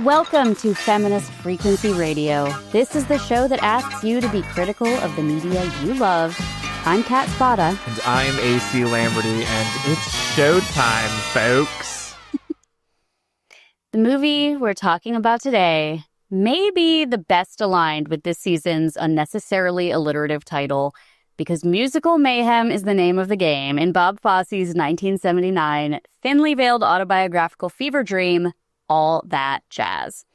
Welcome to Feminist Frequency Radio. This is the show that asks you to be critical of the media you love. I'm Kat Spada. And I'm AC Lamberty, and it's showtime, folks. The movie we're talking about today may be the best aligned with this season's unnecessarily alliterative title, because musical mayhem is the name of the game in Bob Fosse's 1979 thinly veiled autobiographical fever dream, All That Jazz.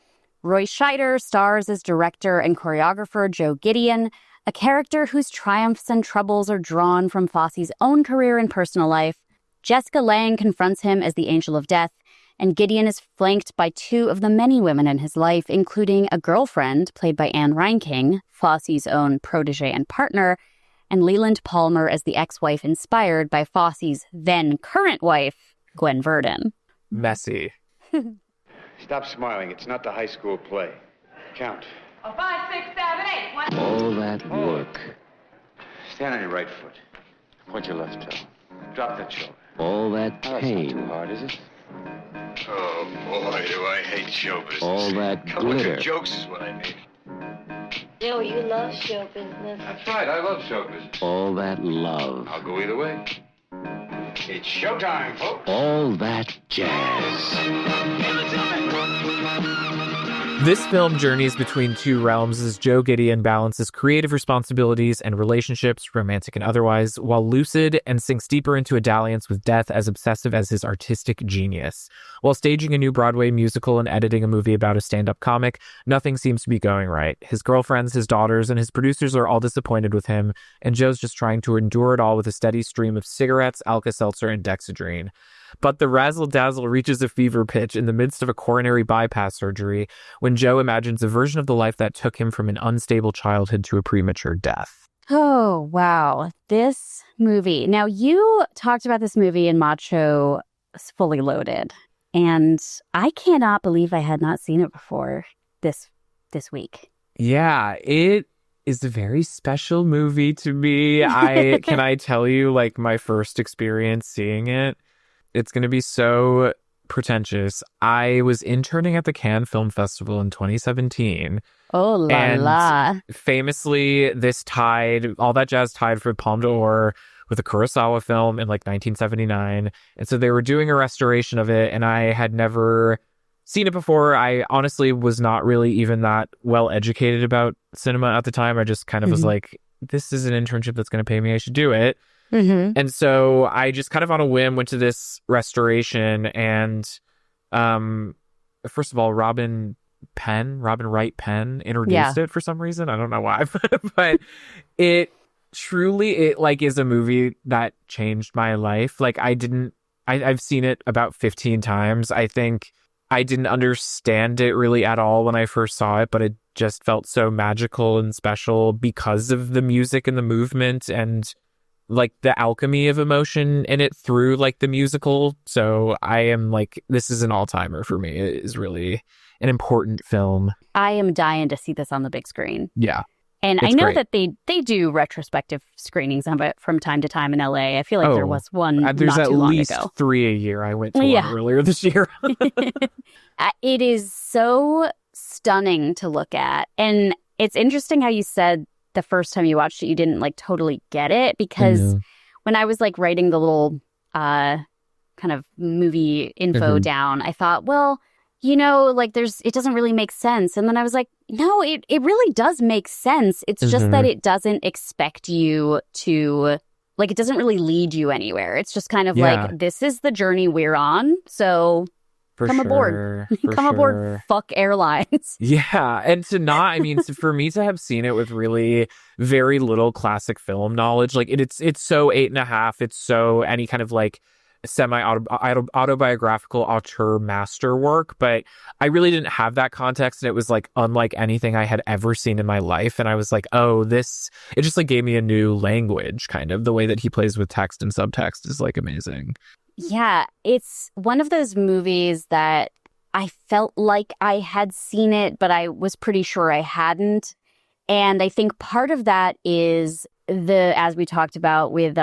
Roy Scheider stars as director and choreographer Joe Gideon, a character whose triumphs and troubles are drawn from Fosse's own career and personal life. Jessica Lange confronts him as the Angel of Death, and Gideon is flanked by two of the many women in his life, including a girlfriend played by Anne Reinking, Fosse's own protege and partner, and Leland Palmer as the ex-wife inspired by Fosse's then-current wife, Gwen Verdon. Messy. Stop smiling. It's not the high school play. Count. 5, 6, 7, 8. 1. All that work. Stand on your right foot. Point your left toe. Drop that shoulder. All that Oh, that's not pain. too hard, is it? Oh, boy, do I hate show business. All that Come look glitter. at jokes is what I need. Joe, you love show business. That's right. I love show business. All that love. I'll go either way. It's showtime, folks. All that jazz. This film journeys between two realms as Joe Gideon balances creative responsibilities and relationships, romantic and otherwise, while lucid and sinks deeper into a dalliance with death as obsessive as his artistic genius. While staging a new Broadway musical and editing a movie about a stand-up comic, nothing seems to be going right. His girlfriends, his daughters, and his producers are all disappointed with him, and Joe's just trying to endure it all with a steady stream of cigarettes, Alka-Seltzer, and Dexedrine. But the razzle-dazzle reaches a fever pitch in the midst of a coronary bypass surgery when Joe imagines a version of the life that took him from an unstable childhood to a premature death. Oh, wow. This movie. Now, you talked about this movie in Macho Fully Loaded, and I cannot believe I had not seen it before this week. Yeah, it is a very special movie to me. Can I tell you, like, my first experience seeing it? It's going to be so pretentious. I was interning at the Cannes Film Festival in 2017. Oh, la la. Famously, All That Jazz tied for Palme d'Or with a Kurosawa film in like 1979. And so they were doing a restoration of it, and I had never seen it before. I honestly was not really even that well educated about cinema at the time. I just kind of was like, this is an internship that's going to pay me. I should do it. Mm-hmm. And so I just kind of on a whim went to this restoration, and first of all, Robin Wright Penn introduced it for some reason. I don't know why, but it truly like is a movie that changed my life. Like I've seen it about 15 times. I think I didn't understand it really at all when I first saw it, but it just felt so magical and special because of the music and the movement and like the alchemy of emotion in it through like the musical. So I am like, this is an all-timer for me. It is really an important film. I am dying to see this on the big screen. Yeah. And It's I know great. that they do retrospective screenings of it from time to time in LA. I feel like there was one there's not at too long least ago. 3 a year. I went to one earlier this year. It is so stunning to look at. And it's interesting how you said the first time you watched it, you didn't like totally get it, because when I was like writing the little kind of movie info down, I thought, well, you know, like it doesn't really make sense. And then I was like, no, it really does make sense. It's just that it doesn't expect you to, like, it doesn't really lead you anywhere. It's just kind of like, this is the journey we're on. So come aboard. Come aboard, fuck airlines. Yeah. And for me to have seen it with really very little classic film knowledge, like it's so 8.5. It's so any kind of like semi-autobiographical auteur masterwork, but I really didn't have that context, and it was like unlike anything I had ever seen in my life. And I was like, it just like gave me a new language. Kind of the way that he plays with text and subtext is like amazing. Yeah, it's one of those movies that I felt like I had seen it, but I was pretty sure I hadn't. And I think part of that is as we talked about with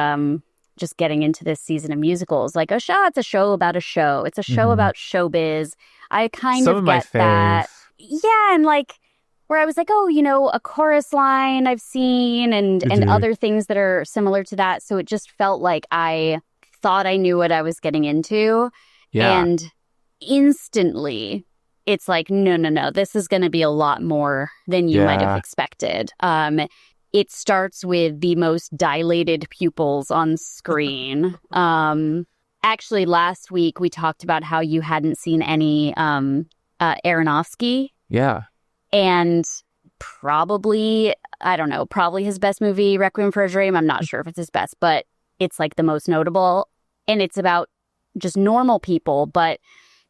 just getting into this season of musicals. Like, it's a show about a show. It's a show about showbiz. I kind Some of of my get that. fave. Yeah, and like, where I was like, oh, a chorus line I've seen and other things that are similar to that. So it just felt like I thought I knew what I was getting into. Yeah. And instantly, it's like, no, this is going to be a lot more than you might have expected. It starts with the most dilated pupils on screen. Actually, last week we talked about how you hadn't seen any Aronofsky. Yeah. And probably his best movie, Requiem for a Dream. I'm not sure if it's his best, but it's like the most notable. And it's about just normal people, but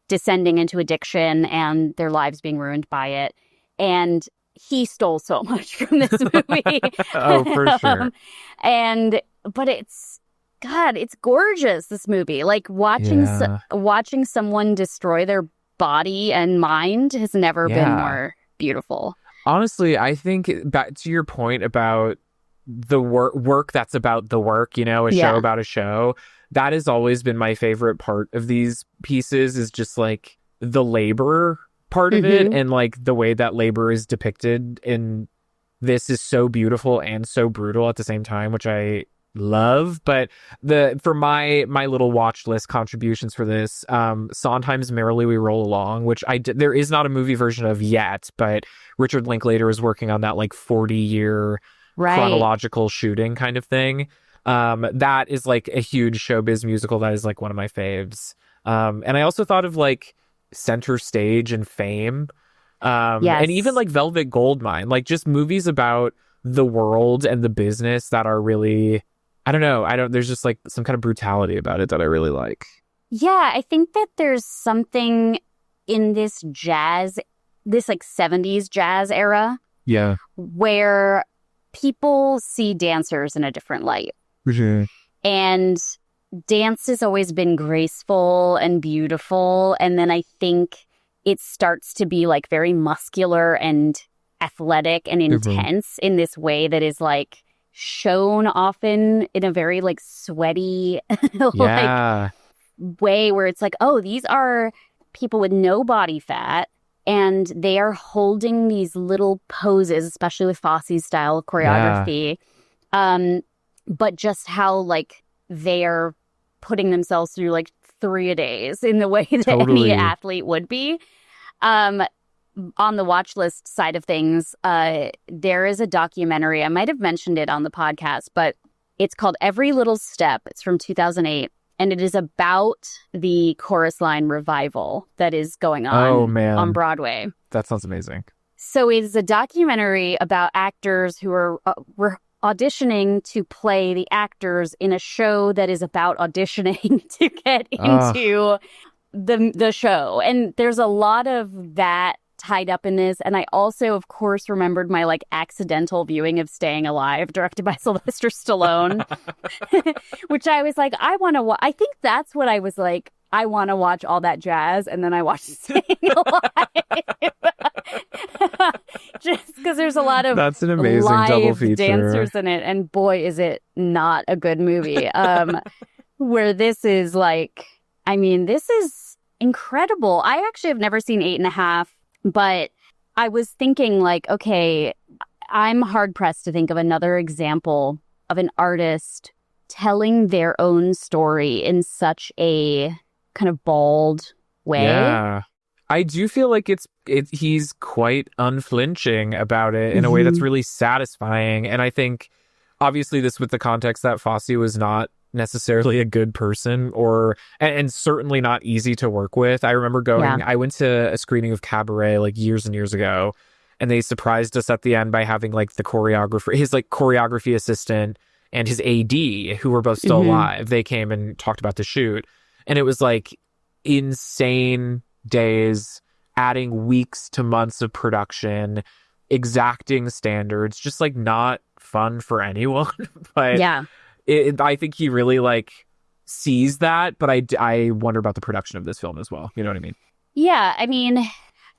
descending into addiction and their lives being ruined by it. And he stole so much from this movie. Oh, for sure. But it's gorgeous, this movie. Like watching someone destroy their body and mind has never been more beautiful. Honestly, I think back to your point about the work that's about the work, a show about a show, that has always been my favorite part of these pieces, is just like the labor part of it, and like the way that labor is depicted in this is so beautiful and so brutal at the same time, which I love. But for my little watch list contributions for this, Sondheim's Merrily We Roll Along, which there is not a movie version of yet, but Richard Linklater is working on that like 40-year chronological shooting kind of thing. That is like a huge showbiz musical that is like one of my faves. And I also thought of like Center Stage and Fame, and even like Velvet Goldmine, like just movies about the world and the business that are really, there's just like some kind of brutality about it that I really like. Yeah, I think that there's something in this like 70s jazz era, where people see dancers in a different light. And dance has always been graceful and beautiful. And then I think it starts to be like very muscular and athletic and intense in this way that is like shown often in a very like sweaty like way, where it's like, oh, these are people with no body fat and they are holding these little poses, especially with Fosse's style choreography. But just how like they're putting themselves through like 3 a days in the way that any athlete would be. On the watch list side of things, there is a documentary. I might have mentioned it on the podcast, but it's called Every Little Step. It's from 2008. And it is about the chorus line revival that is going on on Broadway. That sounds amazing. So it is a documentary about actors who are auditioning to play the actors in a show that is about auditioning to get into the show. And there's a lot of that tied up in this. And I also, of course, remembered my like accidental viewing of Staying Alive, directed by Sylvester Stallone, which I was like, I think that's what I was like, I want to watch all that jazz. And then I watched Staying Alive. Just because there's a lot of that's an amazing live double feature dancers in it. And boy, is it not a good movie. Where this is like, this is incredible. I actually have never seen 8.5, but I was thinking like, okay, I'm hard pressed to think of another example of an artist telling their own story in such a kind of bald way. Yeah. I do feel like he's quite unflinching about it in a way that's really satisfying. And I think obviously this with the context that Fosse was not necessarily a good person and certainly not easy to work with. I remember I went to a screening of Cabaret like years and years ago, and they surprised us at the end by having like the choreographer, his like choreography assistant and his AD, who were both still alive. They came and talked about the shoot, and it was like insane days, adding weeks to months of production, exacting standards, just like not fun for anyone. But I think he really like sees that, but I wonder about the production of this film as well. You know what I mean? Yeah,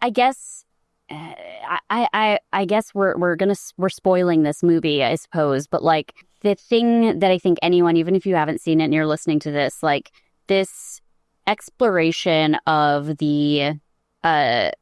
I guess I guess we're spoiling this movie, I suppose, but like the thing that I think anyone, even if you haven't seen it and you're listening to this, like this exploration of the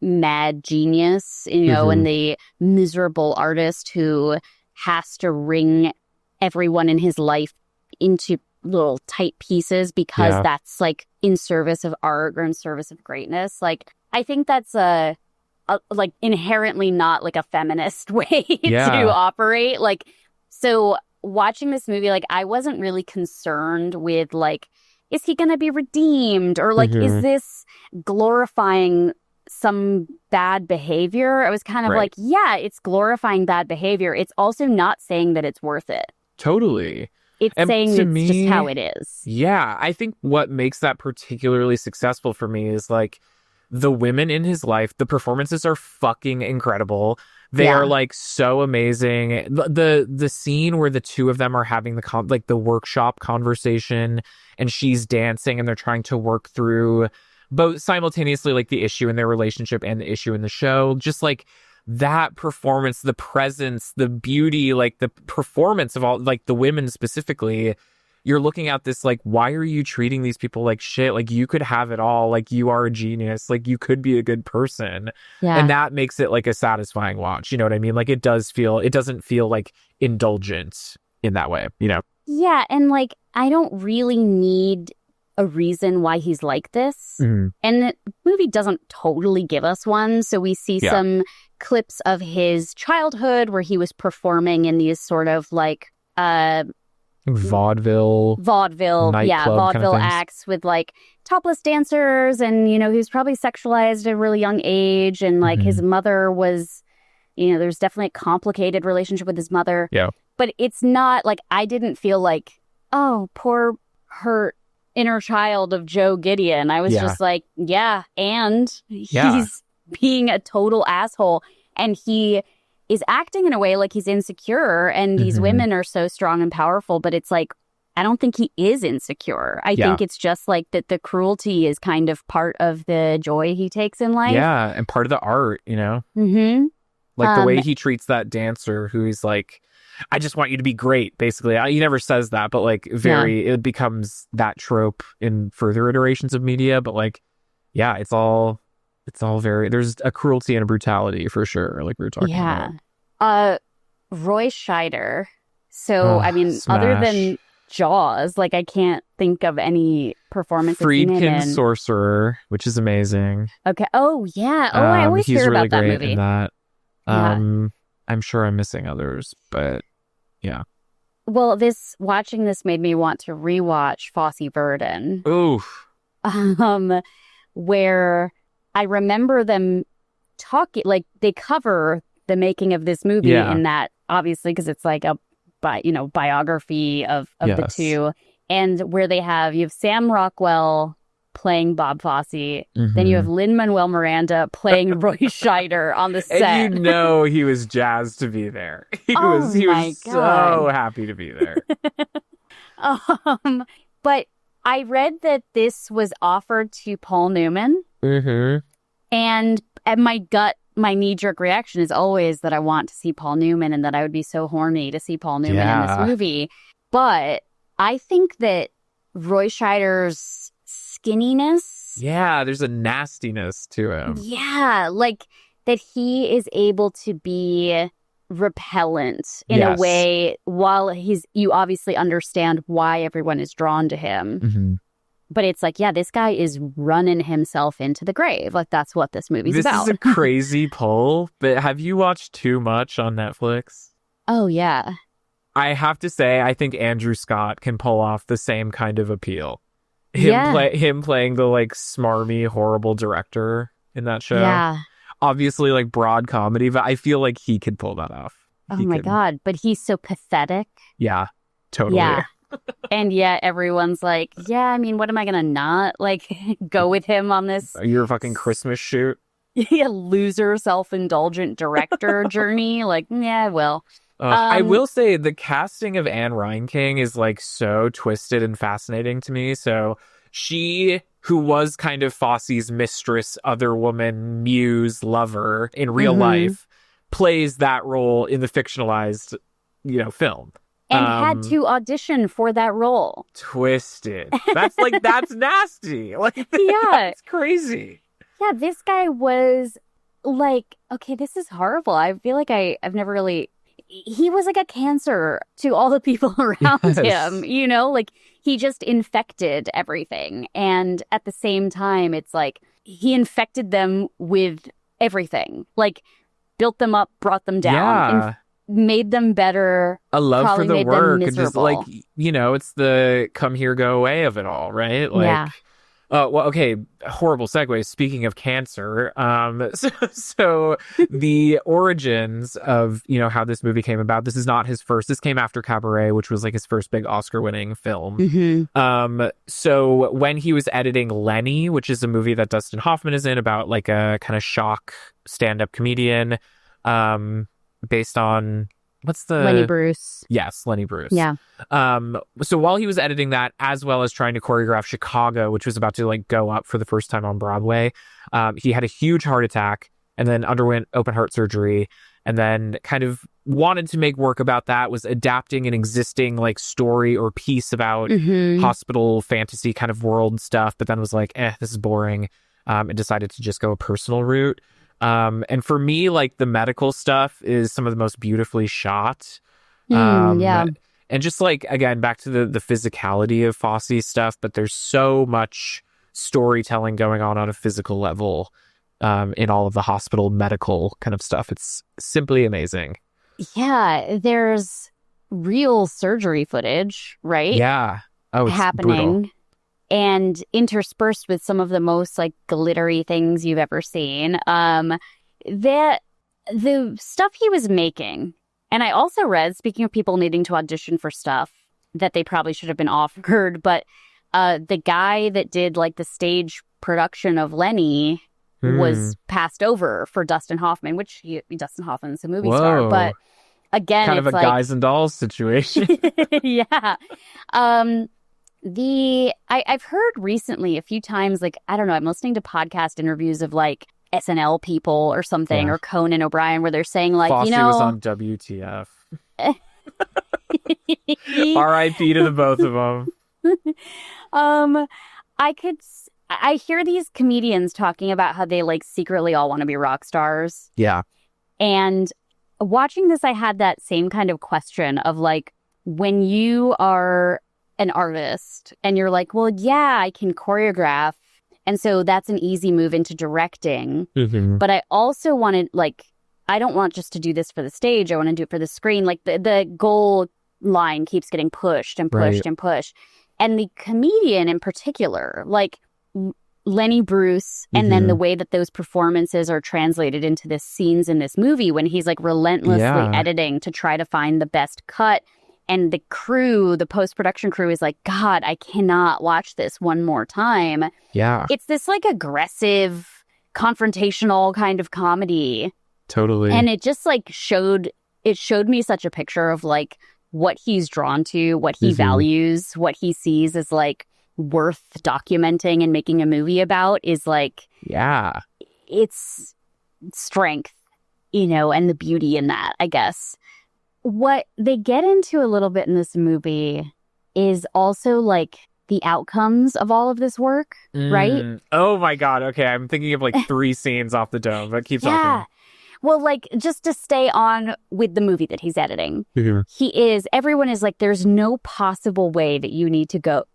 mad genius, you know, and the miserable artist who has to wring everyone in his life into little tight pieces because that's like in service of art or in service of greatness. Like, I think that's like inherently not like a feminist way to operate. Like, so watching this movie, like, I wasn't really concerned with like, is he going to be redeemed? Or like, is this glorifying some bad behavior? I was kind of like, yeah, it's glorifying bad behavior. It's also not saying that it's worth it. Totally. It's saying it's just how it is. Yeah, I think what makes that particularly successful for me is like the women in his life, the performances are fucking incredible. They are like so amazing. The scene where the two of them are having the workshop conversation and she's dancing and they're trying to work through both simultaneously like the issue in their relationship and the issue in the show. Just like that performance, the presence, the beauty, like the performance of all, like the women specifically, you're looking at this like, why are you treating these people like shit? Like, you could have it all. Like, you are a genius. Like, you could be a good person. Yeah. And that makes it like a satisfying watch. You know what I mean? Like, it doesn't feel like indulgent in that way, you know? Yeah. And like, I don't really need a reason why he's like this. And the movie doesn't totally give us one. So we see some clips of his childhood where he was performing in these sort of like vaudeville vaudeville acts with like topless dancers, and you know, he was probably sexualized at a really young age, and like his mother was, you know, there's definitely a complicated relationship with his mother. But it's not like, I didn't feel like, oh, poor hurt inner child of Joe Gideon. I was just like, and he's being a total asshole, and he is acting in a way like he's insecure, and these women are so strong and powerful, but it's like, I don't think he is insecure. I think it's just like that the cruelty is kind of part of the joy he takes in life. Yeah, and part of the art, you know? Like the way he treats that dancer who he's like, I just want you to be great, basically. He never says that, but like it becomes that trope in further iterations of media. But like, yeah, it's all very, there's a cruelty and a brutality for sure. Like we were talking about. Roy Scheider. So, I mean, other than Jaws, like I can't think of any performance. Friedkin Sorcerer, which is amazing. Okay. Oh, yeah. Oh, I always hear really about that great movie. In that. I'm sure I'm missing others, but yeah. Well, watching this made me want to rewatch Fosse Verdon. Oof. Where I remember them talking, like they cover the making of this movie in that, obviously, because it's like a biography of the two, and where you have Sam Rockwell playing Bob Fosse, then you have Lin-Manuel Miranda playing Roy Scheider on the set. And you know he was jazzed to be there. He was so happy to be there. But I read that this was offered to Paul Newman. And my knee-jerk reaction is always that I want to see Paul Newman and that I would be so horny to see Paul Newman in this movie. But I think that Roy Scheider's skinniness. Yeah, there's a nastiness to him. Yeah, like that he is able to be repellent in a way while you obviously understand why everyone is drawn to him. But it's like, this guy is running himself into the grave. Like, that's what this movie's about. This is a crazy pull, but have you watched Too Much on Netflix? Oh, yeah. I have to say, I think Andrew Scott can pull off the same kind of appeal. Him playing the, like, smarmy, horrible director in that show. Yeah. Obviously, like, broad comedy, but I feel like he could pull that off. My God. But he's so pathetic. Yeah, totally. Yeah. And yet everyone's like, I mean, what am I going to not, like, go with him on this? Your fucking Christmas shoot? Loser, self-indulgent director journey. Like, well. I will say the casting of Anne Reinking is like so twisted and fascinating to me. So she, who was kind of Fosse's mistress, other woman, muse, lover in real life, plays that role in the fictionalized, film. And had to audition for that role. Twisted. That's like, that's nasty. Like, Yeah. That's crazy. Yeah, this guy was like, okay, this is horrible. I feel like I've never really... He was like a cancer to all the people around him, you know? Like, he just infected everything. And at the same time, it's like, he infected them with everything. Like, built them up, brought them down, made them better. A love for the work. And just like, you know, it's the come here, go away of it all, right? Like, well, okay, horrible segue. Speaking of cancer, so the origins of, you know, how this movie came about, this is not his first. This came after Cabaret, which was like his first big Oscar-winning film. So when he was editing Lenny, which is a movie that Dustin Hoffman is in about like a kind of shock stand-up comedian, based on... What's the... Lenny Bruce. Yes, Lenny Bruce. Yeah. So while he was editing that, as well as trying to choreograph Chicago, which was about to like go up for the first time on Broadway, he had a huge heart attack and then underwent open heart surgery, and then kind of wanted to make work about that, was adapting an existing like story or piece about hospital fantasy kind of world stuff, but then was like, this is boring, and decided to just go a personal route. And for me, like, the medical stuff is some of the most beautifully shot. And just like, again, back to the physicality of Fosse's stuff, but there's so much storytelling going on a physical level, in all of the hospital medical kind of stuff. It's simply amazing. Yeah, there's real surgery footage, right? Yeah. Oh, it's happening. Brutal. And interspersed with some of the most like glittery things you've ever seen. The stuff he was making, and I also read, speaking of people needing to audition for stuff that they probably should have been offered, but the guy that did like the stage production of Lenny was passed over for Dustin Hoffman, which Dustin Hoffman's a movie star, but again, kind of it's a like, guys and dolls situation. Yeah. I've heard recently a few times, like, I don't know, I'm listening to podcast interviews of like SNL people or something, or Conan O'Brien, where they're saying like, Fosse you know, was on WTF. R.I.P. to the both of them. I hear these comedians talking about how they like secretly all want to be rock stars. Yeah. And watching this, I had that same kind of question of like, when you are an artist and you're like, well, yeah, I can choreograph, and so that's an easy move into directing. But I also wanted, like, I don't want just to do this for the stage, I want to do it for the screen. Like the goal line keeps getting pushed and pushed and pushed. And the comedian in particular, like Lenny Bruce, and then the way that those performances are translated into the scenes in this movie, when he's like relentlessly editing to try to find the best cut. And the crew, the post-production crew, is like, God, I cannot watch this one more time. Yeah. It's this like aggressive, confrontational kind of comedy. Totally. And it just like showed me such a picture of like what he's drawn to, what he values, what he sees as like worth documenting and making a movie about, is like, it's strength, you know, and the beauty in that, I guess. What they get into a little bit in this movie is also like the outcomes of all of this work, right? Oh my God. Okay. I'm thinking of like 3 scenes off the dome, but keep talking. Well, like, just to stay on with the movie that he's editing, everyone is like, there's no possible way that you need to go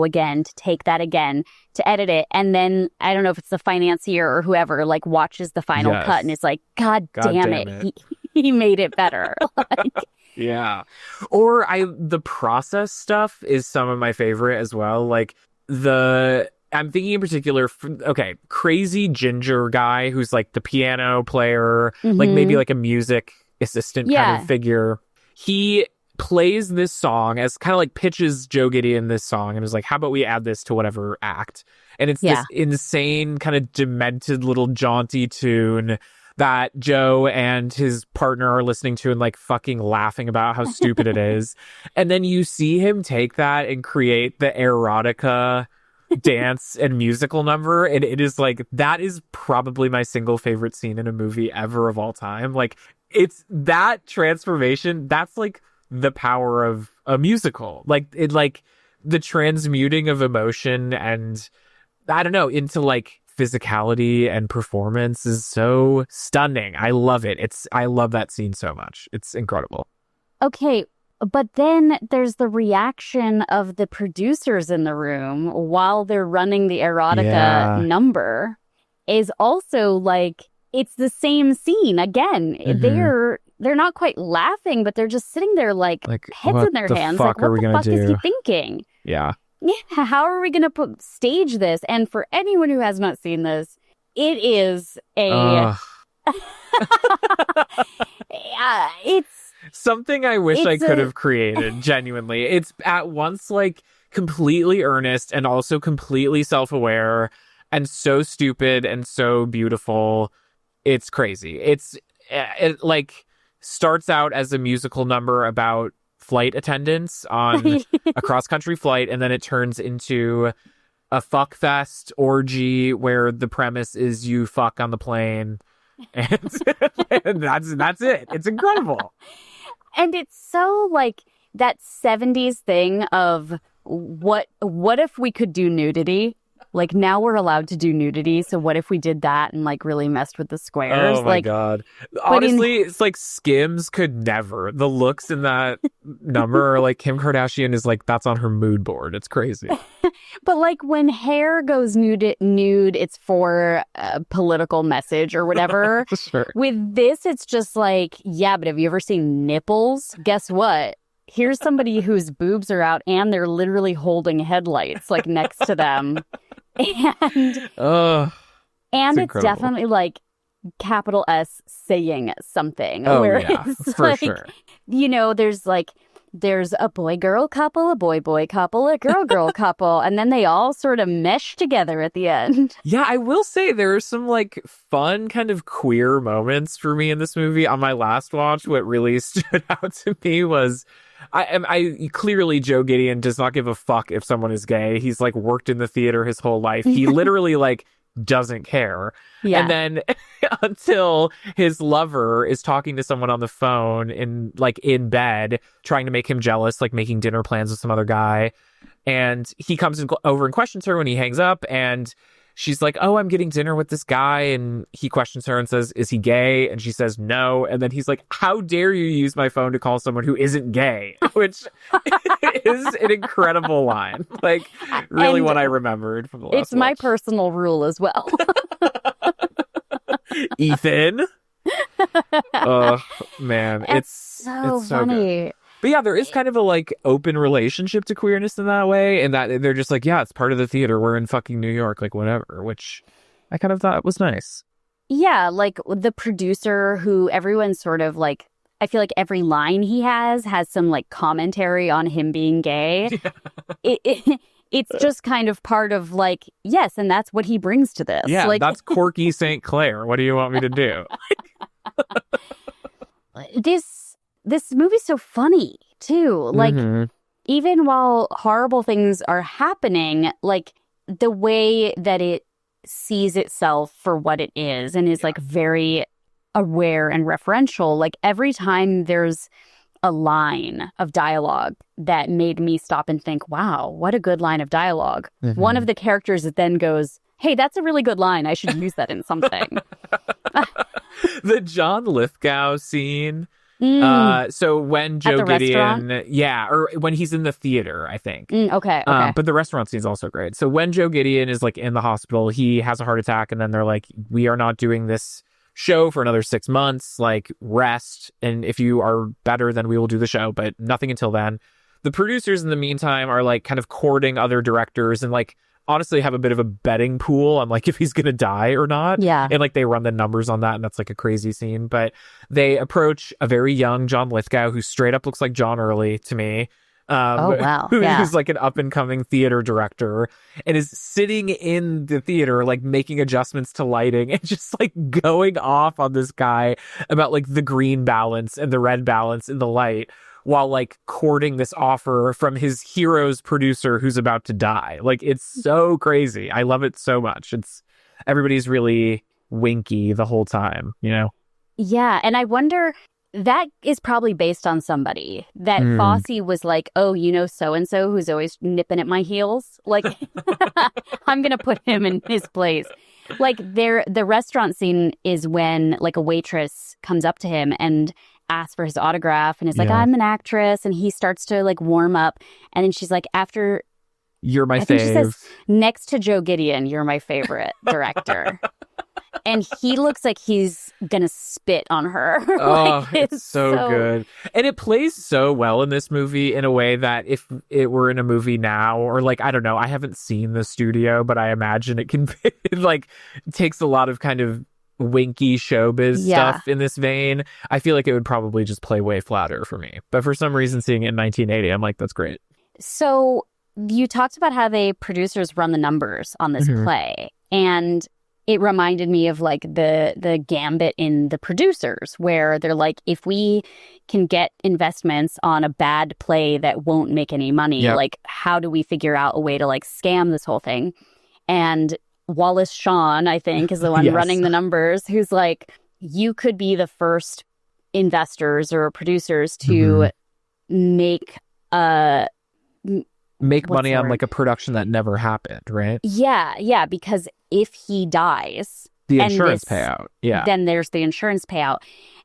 again, to take that again, to edit it. And then, I don't know if it's the financier or whoever, like, watches the final cut and is like, God damn it. He made it better. Like, yeah. Or the process stuff is some of my favorite as well. Like, I'm thinking in particular, crazy ginger guy who's like the piano player, like maybe like a music assistant kind of figure. He plays this song as kind of like pitches Joe Gideon this song and is like, how about we add this to whatever act? And it's this insane kind of demented little jaunty tune that Joe and his partner are listening to and like fucking laughing about how stupid it is. And then you see him take that and create the erotica dance and musical number, and it is like, that is probably my single favorite scene in a movie ever of all time. Like, it's that transformation, that's like the power of a musical. Like the transmuting of emotion and I don't know, into like physicality and performance is so stunning. I love it. I love that scene so much. It's incredible. Okay, but then there's the reaction of the producers in the room while they're running the erotica number is also like, it's the same scene again. They're not quite laughing, but they're just sitting there like heads in their hands. Like, what the fuck is he thinking? Yeah. Yeah, how are we going to stage this? And for anyone who has not seen this, it is it's something I wish I could have created, genuinely. It's at once like completely earnest and also completely self-aware and so stupid and so beautiful. It's crazy. It like starts out as a musical number about flight attendants on a cross-country flight, and then it turns into a fuck fest orgy where the premise is you fuck on the plane, and, and that's it. It's incredible. And it's so like that 70s thing of what if we could do nudity? Like, now we're allowed to do nudity, so what if we did that and like really messed with the squares? Oh my God. Honestly, it's like Skims could never. The looks in that number are like Kim Kardashian is like, that's on her mood board. It's crazy. But like when hair goes nude, it's for a political message or whatever. Sure. With this, it's just like, yeah, but have you ever seen nipples? Guess what? Here's somebody whose boobs are out and they're literally holding headlights like next to them. And it's definitely like capital S saying something. Oh, where yeah, it's for like, sure. You know, there's a boy-girl couple, a boy-boy couple, a girl-girl couple, and then they all sort of mesh together at the end. Yeah, I will say there are some like fun kind of queer moments for me in this movie. On my last watch, what really stood out to me was I clearly Joe Gideon does not give a fuck if someone is gay. He's like worked in the theater his whole life. He literally like doesn't care. Yeah. And then until his lover is talking to someone on the phone in bed, trying to make him jealous, like making dinner plans with some other guy. And he comes over and questions her when he hangs up, and she's like, oh, I'm getting dinner with this guy. And he questions her and says, is he gay? And she says, no. And then he's like, how dare you use my phone to call someone who isn't gay? Which is an incredible line. Like, really and what I remembered from the last It's my personal rule as well. Ethan. Oh, man. It's so funny. Good. But yeah, there is kind of a like open relationship to queerness in that way, and that they're just like, yeah, it's part of the theater. We're in fucking New York, like whatever, which I kind of thought was nice. Yeah, like the producer who everyone sort of like, I feel like every line he has some like commentary on him being gay. Yeah. It's just kind of part of like, yes, and that's what he brings to this. Yeah, like, that's Corky St. Clair. What do you want me to do? This movie's so funny, too. Like, even while horrible things are happening, like, the way that it sees itself for what it is and is, like, very aware and referential. Like, every time there's a line of dialogue that made me stop and think, wow, what a good line of dialogue. One of the characters then goes, hey, that's a really good line. I should use that in something. The John Lithgow scene. So when Joe Gideon, restaurant? Or when he's in the theater, I think. Okay. But the restaurant scene is also great. So when Joe Gideon is like in the hospital, he has a heart attack, and then they're like, we are not doing this show for another 6 months, like rest. And if you are better, then we will do the show, but nothing until then. The producers in the meantime are like kind of courting other directors and like honestly have a bit of a betting pool on like if he's gonna die or not. Yeah. And like they run the numbers on that, and that's like a crazy scene. But they approach a very young John Lithgow who straight up looks like John Early to me. Oh, wow. Yeah. Who's like an up and coming theater director and is sitting in the theater, like making adjustments to lighting and just like going off on this guy about like the green balance and the red balance in the light, while like courting this offer from his hero's producer who's about to die. Like, it's so crazy. I love it so much. Everybody's really winky the whole time, you know? Yeah. And I wonder, that is probably based on somebody that Fosse was like, oh, you know, so-and-so who's always nipping at my heels. Like, I'm going to put him in his place. Like the restaurant scene is when like a waitress comes up to him and asks for his autograph and is like, I'm an actress. And he starts to like warm up. And then she's like, after... You're my I think she fave. says, next to Joe Gideon, you're my favorite director. And he looks like he's going to spit on her. Oh, Like, it's so good. And it plays so well in this movie in a way that if it were in a movie now, or like, I don't know, I haven't seen the studio, but I imagine it can be, like, it takes a lot of kind of winky showbiz stuff in this vein. I feel like it would probably just play way flatter for me. But for some reason, seeing it in 1980, I'm like, that's great. So you talked about how the producers run the numbers on this play. And it reminded me of like the gambit in The Producers, where they're like, if we can get investments on a bad play that won't make any money, like how do we figure out a way to like scam this whole thing? And Wallace Shawn, I think, is the one running the numbers, who's like, you could be the first investors or producers to make money on like a production that never happened, right? Yeah, because if he dies, the insurance payout, then there's the insurance payout.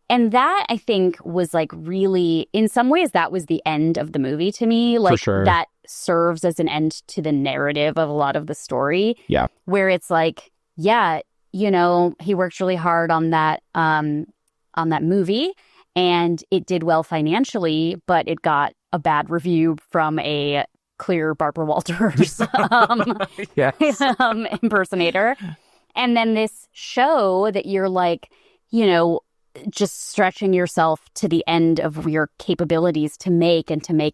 And that, I think, was like really, in some ways, that was the end of the movie to me. Like, that serves as an end to the narrative of a lot of the story. Yeah. Where it's like, yeah, you know, he worked really hard on that movie, and it did well financially, but it got a bad review from a clear Barbara Walters impersonator. And then this show that you're like, you know, just stretching yourself to the end of your capabilities to make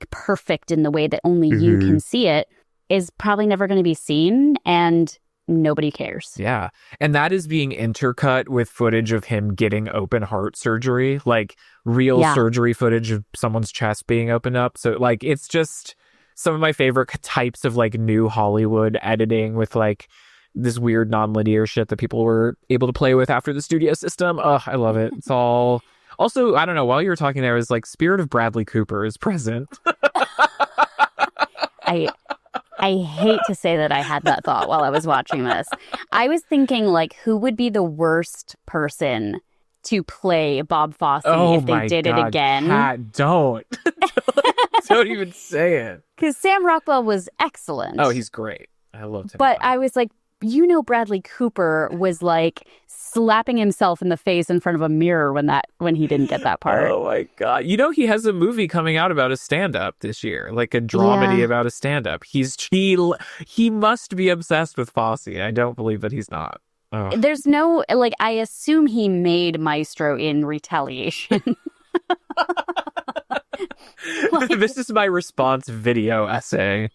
perfect in the way that only you can see it is probably never going to be seen, and nobody cares. Yeah. And that is being intercut with footage of him getting open heart surgery, like real surgery footage of someone's chest being opened up. So like, it's just some of my favorite types of like new Hollywood editing with like this weird non-linear shit that people were able to play with after the studio system. I love it. It's all... Also, I don't know, while you were talking there, it was like spirit of Bradley Cooper is present. I hate to say that I had that thought while I was watching this. I was thinking like, who would be the worst person to play Bob Fosse if they did it again? Pat, don't. Don't even say it. Because Sam Rockwell was excellent. Oh, he's great. I loved him. But I was like, you know, Bradley Cooper was like slapping himself in the face in front of a mirror when he didn't get that part. Oh my God. You know, he has a movie coming out about a stand-up this year, like a dramedy about a stand-up. He must be obsessed with Fosse. I don't believe that he's not. Oh. There's no, like, I assume he made Maestro in retaliation. This is my response video essay.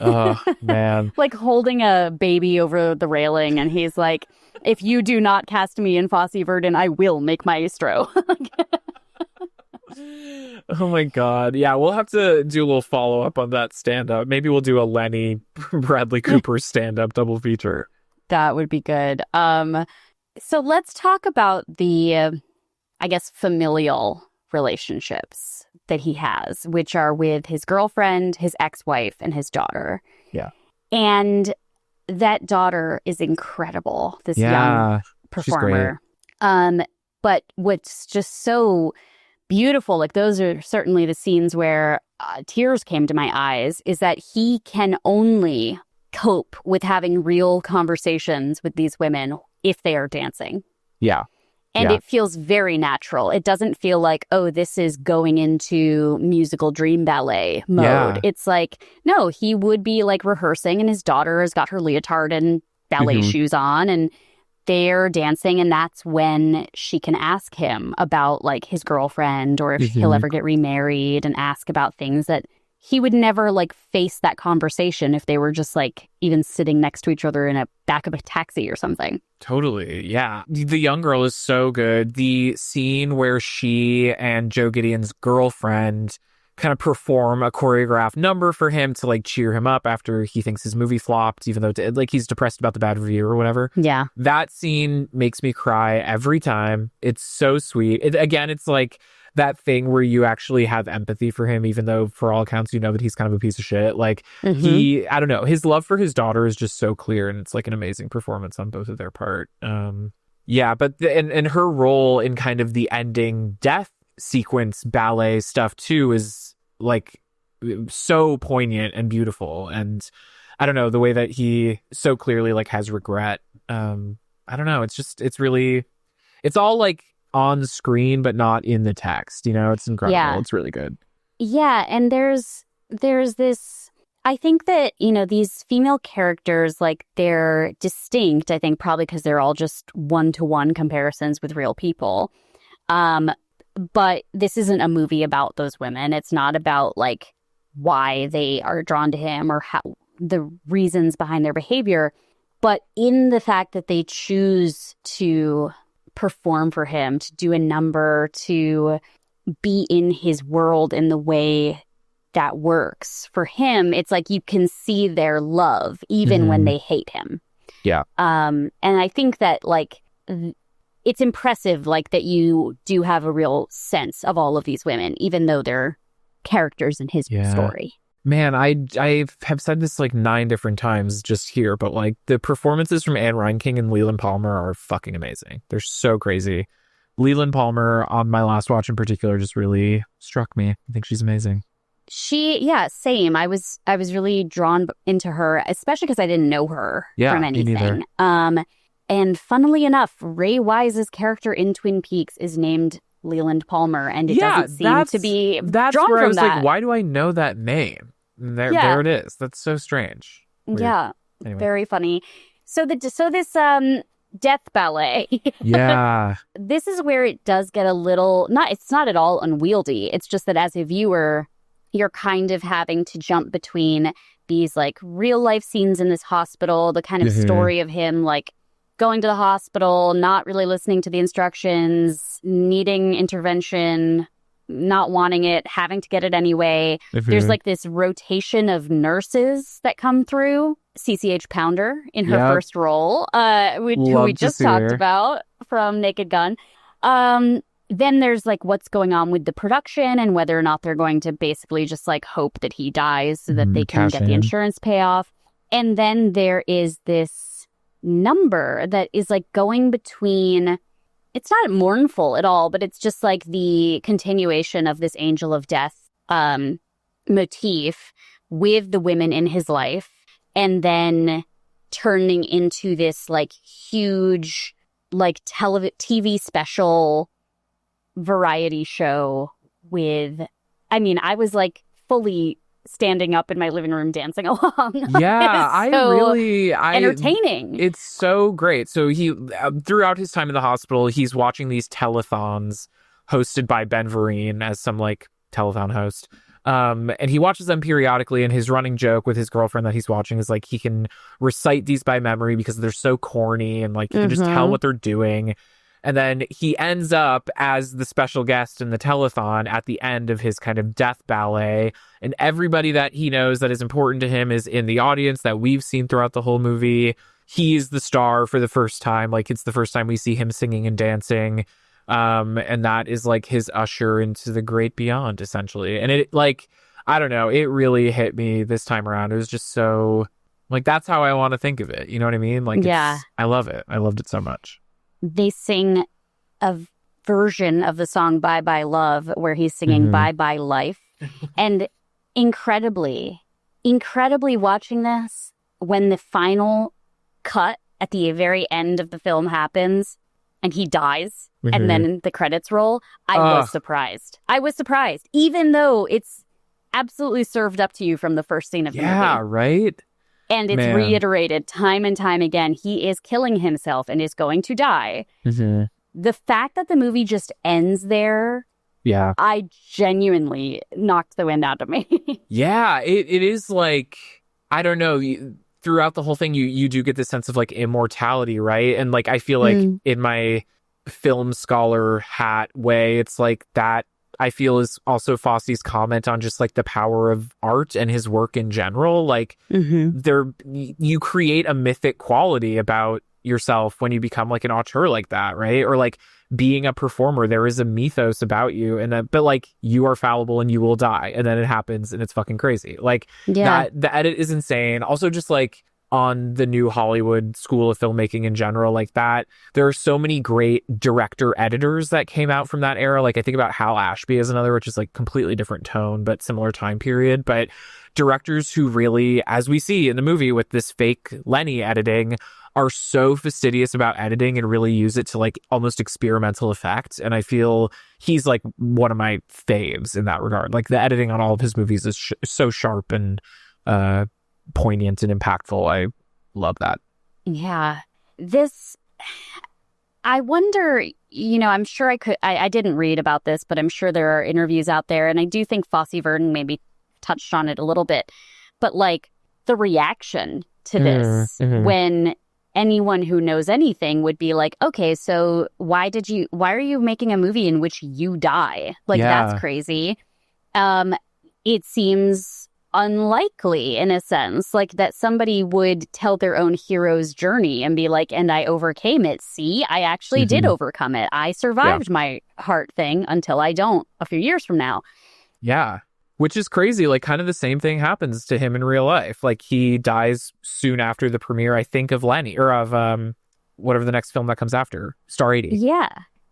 Oh, man. Like holding a baby over the railing, and he's like, if you do not cast me in Fosse Verdon, I will make Maestro. Oh my God. Yeah, we'll have to do a little follow-up on that stand-up. Maybe we'll do a Lenny Bradley Cooper stand-up double feature. That would be good. So let's talk about the, I guess, familial relationships that he has, which are with his girlfriend, his ex-wife, and his daughter. Yeah. And that daughter is incredible, this young performer. But what's just so beautiful, like those are certainly the scenes where tears came to my eyes, is that he can only cope with having real conversations with these women if they are dancing. Yeah. And it feels very natural. It doesn't feel like, oh, this is going into musical dream ballet mode. Yeah. It's like, no, he would be like rehearsing, and his daughter has got her leotard and ballet shoes on, and they're dancing. And that's when she can ask him about like his girlfriend, or if he'll ever get remarried, and ask about things that he would never like face that conversation if they were just like even sitting next to each other in a back of a taxi or something. Totally. Yeah. The young girl is so good. The scene where she and Joe Gideon's girlfriend kind of perform a choreographed number for him to like cheer him up after he thinks his movie flopped, even though like he's depressed about the bad review or whatever. Yeah. That scene makes me cry every time. It's so sweet. Again, it's like that thing where you actually have empathy for him, even though for all accounts, you know that he's kind of a piece of shit. Like I don't know, his love for his daughter is just so clear, and it's like an amazing performance on both of their part. Yeah, but and her role in kind of the ending death sequence ballet stuff too is like so poignant and beautiful. And I don't know, the way that he so clearly like has regret. I don't know, it's all like on screen but not in the text, you know. It's incredible. Yeah. It's really good. Yeah, and there's this, I think that, you know, these female characters, like, they're distinct, I think probably because they're all just one-to-one comparisons with real people. But this isn't a movie about those women. It's not about like why they are drawn to him or how the reasons behind their behavior, but in the fact that they choose to perform for him, to do a number, to be in his world in the way that works for him. It's like you can see their love even when they hate him. Yeah. And I think that like it's impressive, like, that you do have a real sense of all of these women, even though they're characters in his story. Man, I have said this like 9 different times just here, but like the performances from Anne Reinking and Leland Palmer are fucking amazing. They're so crazy. Leland Palmer on my last watch in particular just really struck me. I think she's amazing. Same. I was really drawn into her, especially because I didn't know her from anything. And funnily enough, Ray Wise's character in Twin Peaks is named Leland Palmer, and it doesn't seem to be that's drawn where from I was that. Like, why do I know that name? And there it is. That's so strange. Weird. Yeah, anyway. Very funny. So this death ballet. Yeah. This is where it does get a little it's not at all unwieldy. It's just that as a viewer, you're kind of having to jump between these like real life scenes in this hospital, the kind of story of him like going to the hospital, not really listening to the instructions, needing intervention, not wanting it, having to get it anyway. There's like this rotation of nurses that come through. CCH Pounder in her first role, who we just talked about from Naked Gun. Then there's like what's going on with the production and whether or not they're going to basically just like hope that he dies so that they can get the insurance payoff. And then there is this number that is like going between, it's not mournful at all, but it's just like the continuation of this angel of death motif with the women in his life, and then turning into this like huge like TV special variety show with, I mean, I was like fully standing up in my living room dancing along. Yeah, entertaining. It's so great. So he throughout his time in the hospital, he's watching these telethons hosted by Ben Vereen as some like telethon host. And he watches them periodically, and his running joke with his girlfriend that he's watching is like he can recite these by memory because they're so corny and like you can just tell what they're doing. And then he ends up as the special guest in the telethon at the end of his kind of death ballet. And everybody that he knows that is important to him is in the audience that we've seen throughout the whole movie. He's the star for the first time. Like, it's the first time we see him singing and dancing. And that is like his usher into the great beyond, essentially. And it, like, I don't know, it really hit me this time around. It was just so, like, that's how I want to think of it. You know what I mean? Like, I love it. I loved it so much. They sing a version of the song Bye Bye Love where he's singing Bye Bye Life. And incredibly watching this, when the final cut at the very end of the film happens and he dies and then the credits roll, I was surprised. Even though it's absolutely served up to you from the first scene of the movie. Yeah, right? And it's reiterated time and time again. He is killing himself and is going to die. The fact that the movie just ends there, I genuinely knocked the wind out of me. Yeah, it is like, I don't know, throughout the whole thing, you do get this sense of like immortality, right? And like, I feel like in my film scholar hat way, it's like that I feel is also Fosse's comment on just like the power of art and his work in general. Like you create a mythic quality about yourself when you become like an auteur like that, right? Or like being a performer, there is a mythos about you, and but like you are fallible and you will die, and then it happens and it's fucking crazy. Like that the edit is insane. Also, just like on the new Hollywood school of filmmaking in general, like that, there are so many great director editors that came out from that era. Like I think about Hal Ashby as another, which is like completely different tone but similar time period. But directors who really, as we see in the movie with this fake Lenny editing, are so fastidious about editing and really use it to like almost experimental effect. And I feel he's like one of my faves in that regard. Like the editing on all of his movies is so sharp and poignant and impactful. I love that. Yeah. I wonder, I'm sure I didn't read about this, but I'm sure there are interviews out there. And I do think Fosse Verdon maybe touched on it a little bit. But like the reaction to this when anyone who knows anything would be like, okay, so why are you making a movie in which you die? Like, that's crazy. It seems unlikely in a sense, like that somebody would tell their own hero's journey and be like, and I overcame it. See, I actually did overcome it. I survived my heart thing until I don't a few years from now. Yeah. Which is crazy. Like kind of the same thing happens to him in real life. Like he dies soon after the premiere, I think, of Lenny or of whatever the next film that comes after, Star 80.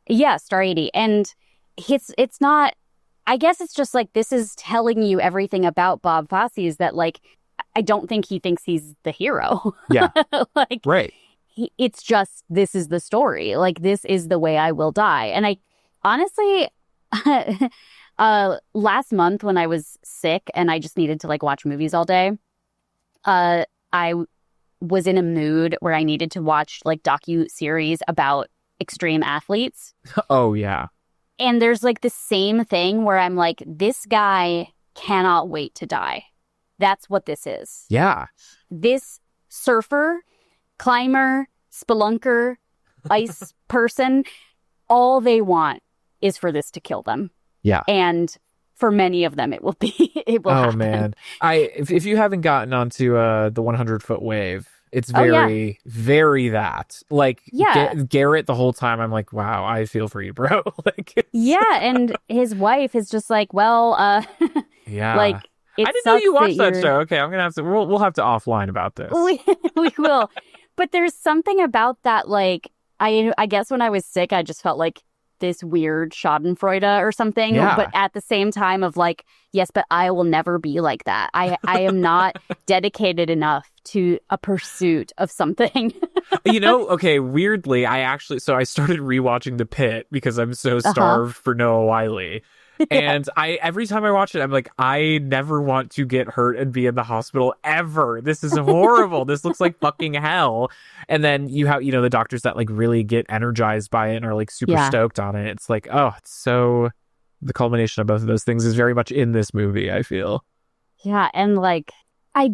Yeah, Star 80. And it's not, I guess it's just like this is telling you everything about Bob Fosse is that like I don't think he thinks he's the hero. Yeah. Like right. It's just this is the story. Like this is the way I will die. And I honestly last month when I was sick and I just needed to like watch movies all day, I was in a mood where I needed to watch like docu-series about extreme athletes. Oh, yeah. And there's like the same thing where I'm like, this guy cannot wait to die. That's what this is. Yeah. This surfer, climber, spelunker, ice person, all they want is for this to kill them. Yeah. And for many of them, it will happen. Oh, man. If you haven't gotten onto the 100-foot wave, it's very, very that. Like, Garrett the whole time, I'm like, wow, I feel for you, bro. Like, yeah, and his wife is just like, well, yeah. Like, I didn't know you watched that show. Okay, I'm going to have to, we'll have to offline about this. We will. But there's something about that, like, I guess when I was sick, I just felt like this weird schadenfreude or something. Yeah. But at the same time of like, yes, but I will never be like that. I am not dedicated enough to a pursuit of something. Okay, weirdly, I started rewatching The Pit because I'm so starved for Noah Wyle. And every time I watch it, I'm like, I never want to get hurt and be in the hospital ever. This is horrible. This looks like fucking hell. And then you have, the doctors that like really get energized by it and are like super stoked on it. It's like, oh, it's so, the culmination of both of those things is very much in this movie, I feel. Yeah. And like, I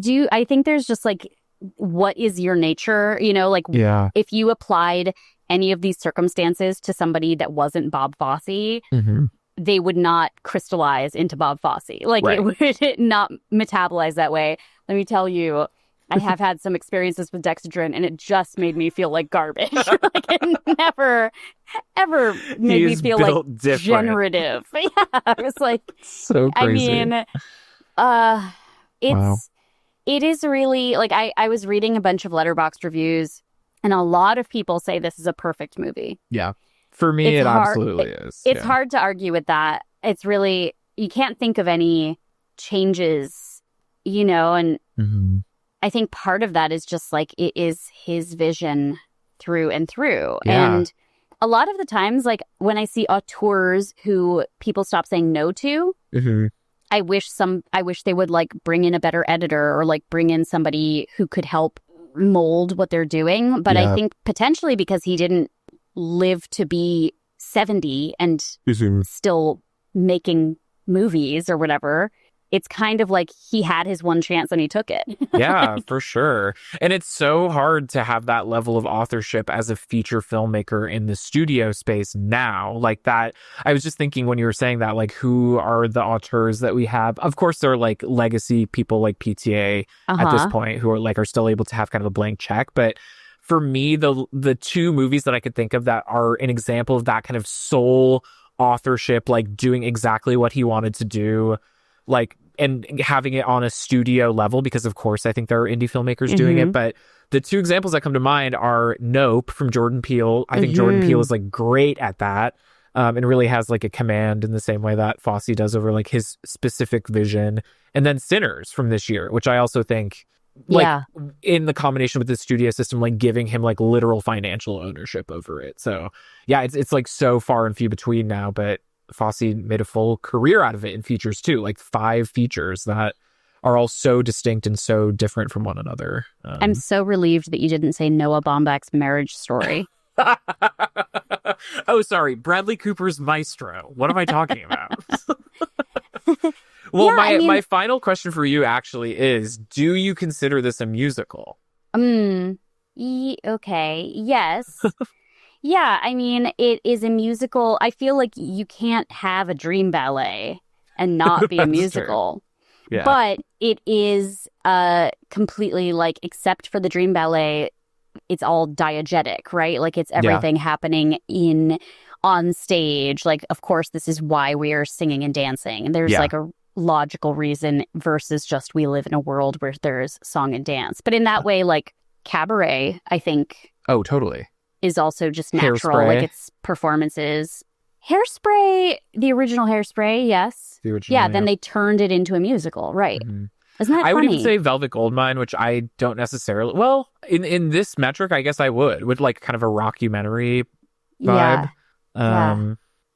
think there's just like, what is your nature? If you applied any of these circumstances to somebody that wasn't Bob Fosse, they would not crystallize into Bob Fosse. Like, It would not metabolize that way. Let me tell you, I have had some experiences with Dexedrine, and it just made me feel like garbage. Like, it never, ever made me feel like different. Generative. Yeah, I was like, so crazy. I mean, it is really, like, I was reading a bunch of Letterboxd reviews, and a lot of people say this is a perfect movie. Yeah. For me, it absolutely is. It's hard to argue with that. It's really, you can't think of any changes, and I think part of that is just like, it is his vision through and through. Yeah. And a lot of the times, like when I see auteurs who people stop saying no to, I wish they would like bring in a better editor or like bring in somebody who could help mold what they're doing. But I think potentially because he didn't live to be 70 and still making movies or whatever, it's kind of like he had his one chance and he took it. Yeah, for sure. And it's so hard to have that level of authorship as a feature filmmaker in the studio space now. Like that, I was just thinking when you were saying that, like, who are the auteurs that we have? Of course, there are like legacy people like PTA at this point who are still able to have kind of a blank check. But for me, the two movies that I could think of that are an example of that kind of sole authorship, like doing exactly what he wanted to do, like, and having it on a studio level, because of course I think there are indie filmmakers doing it, but the two examples that come to mind are Nope from Jordan Peele. I think Jordan Peele is like great at that, and really has like a command in the same way that Fosse does over like his specific vision. And then Sinners from this year, which I also think like in the combination with the studio system, like giving him like literal financial ownership over it. So yeah, it's like so far and few between now, but Fosse made a full career out of it in features too, like 5 features that are all so distinct and so different from one another. I'm so relieved that you didn't say Noah Baumbach's Marriage Story. Oh, sorry. Bradley Cooper's Maestro. What am I talking about? Well, my final question for you actually is, do you consider this a musical? Okay. Yes. Yeah, I mean, it is a musical. I feel like you can't have a dream ballet and not be a musical. Yeah. But it is completely like, except for the dream ballet, it's all diegetic, right? Like it's everything happening on stage. Like, of course, this is why we are singing and dancing. And there's like a logical reason versus just we live in a world where there's song and dance. But in that way, like Cabaret, I think. Oh, totally. Is also just natural, Hairspray. like its performances. Hairspray, the original Hairspray, yes. Then they turned it into a musical, right? Isn't that funny? I would even say Velvet Goldmine, which I don't necessarily... Well, in this metric, I guess I would like kind of a rockumentary vibe.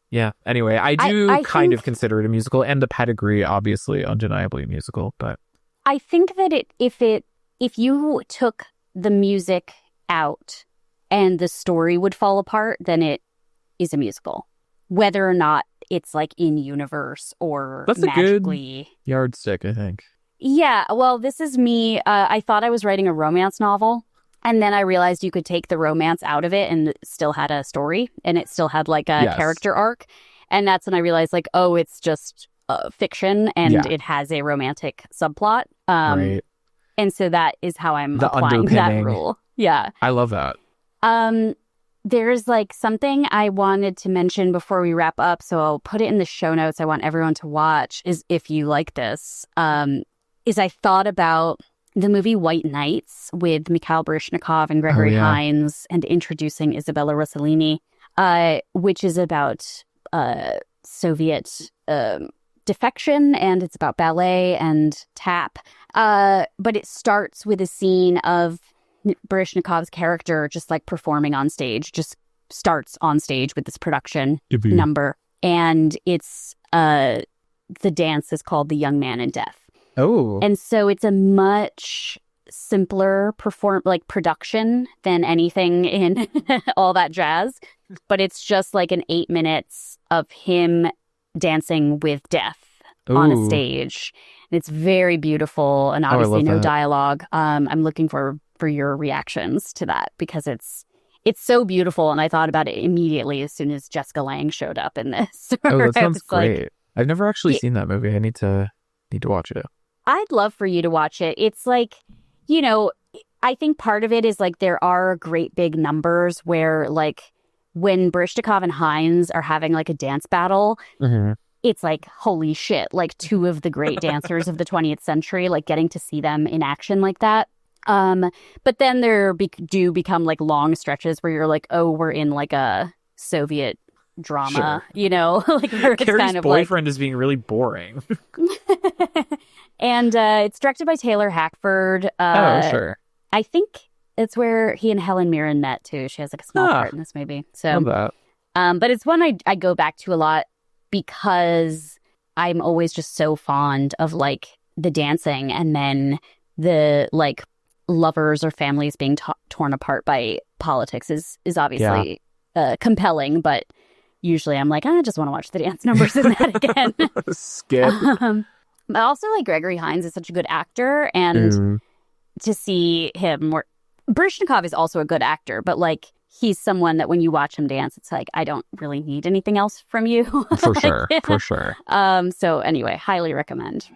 Yeah. Anyway, I kind of consider it a musical, and the pedigree, obviously, undeniably a musical, but... I think that if you took the music out and the story would fall apart, then it is a musical. Whether or not it's like in universe or that's magically. A good yardstick, I think. Yeah, well, this is me. I thought I was writing a romance novel, and then I realized you could take the romance out of it and it still had a story, and it still had like a character arc. And that's when I realized, like, oh, it's just fiction, and it has a romantic subplot. Right. And so that is how I'm applying that rule. Yeah. I love that. There's like something I wanted to mention before we wrap up, so I'll put it in the show notes. I want everyone to watch, is if you like this, is I thought about the movie White Nights with Mikhail Baryshnikov and Gregory Hines, and introducing Isabella Rossellini, which is about Soviet defection, and it's about ballet and tap. But it starts with a scene of Baryshnikov's character just like performing on stage, just starts on stage with this production number. And it's the dance is called The Young Man in Death. Oh. And so it's a much simpler production than anything in all that jazz. But it's just like an 8 minutes of him dancing with death on a stage. And it's very beautiful, and obviously no dialogue. I'm looking for your reactions to that, because it's so beautiful, and I thought about it immediately as soon as Jessica Lange showed up in this. Oh, that sounds great. I've never actually seen that movie. I need to watch it. I'd love for you to watch it. It's like, you know, I think part of it is like there are great big numbers where like when Baryshnikov and Hines are having like a dance battle, it's like, holy shit, like two of the great dancers of the 20th century, like getting to see them in action like that. But then there do become like long stretches where you're like, oh, we're in like a Soviet drama, you know, like where it's Carrie's kind of boyfriend is being really boring. And it's directed by Taylor Hackford. Sure. I think it's where he and Helen Mirren met too. She has like a small part in this movie. So, love that. But it's one I go back to a lot because I'm always just so fond of like the dancing, and then the like lovers or families being torn apart by politics is obviously compelling, but usually I'm like, I just want to watch the dance numbers in that again. Skip. But also, like, Gregory Hines is such a good actor, and to see him more... Baryshnikov is also a good actor, but, like, he's someone that when you watch him dance, it's like, I don't really need anything else from you. For sure, for sure. So anyway, highly recommend.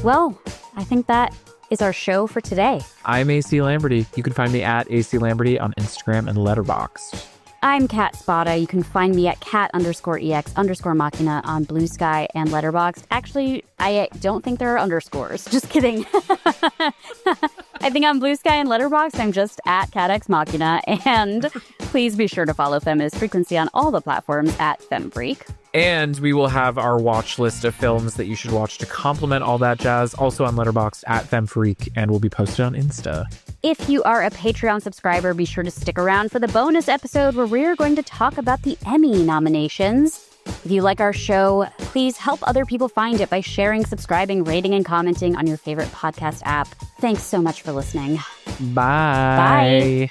Well, I think that is our show for today. I'm AC Lamberty. You can find me at AC Lamberty on Instagram and Letterboxd. I'm Kat Spada. You can find me at kat_ex_machina on Blue Sky and Letterboxd. Actually, I don't think there are underscores. Just kidding. I think on Blue Sky and Letterboxd, I'm just at katexmachina. And please be sure to follow Feminist Frequency on all the platforms at femfreq. And we will have our watch list of films that you should watch to complement all that jazz, also on Letterboxd at femfreq, and will be posted on Insta. If you are a Patreon subscriber, be sure to stick around for the bonus episode where we're going to talk about the Emmy nominations. If you like our show, please help other people find it by sharing, subscribing, rating, and commenting on your favorite podcast app. Thanks so much for listening. Bye. Bye.